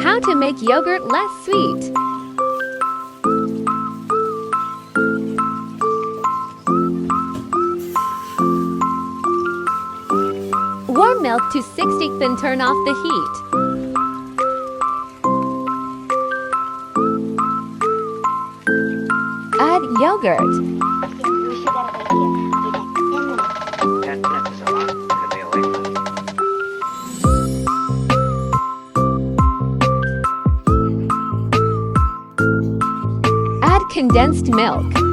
How to make yogurt less sweet. Warm milk to 60, then turn off the heat. Add yogurt. Add condensed milk.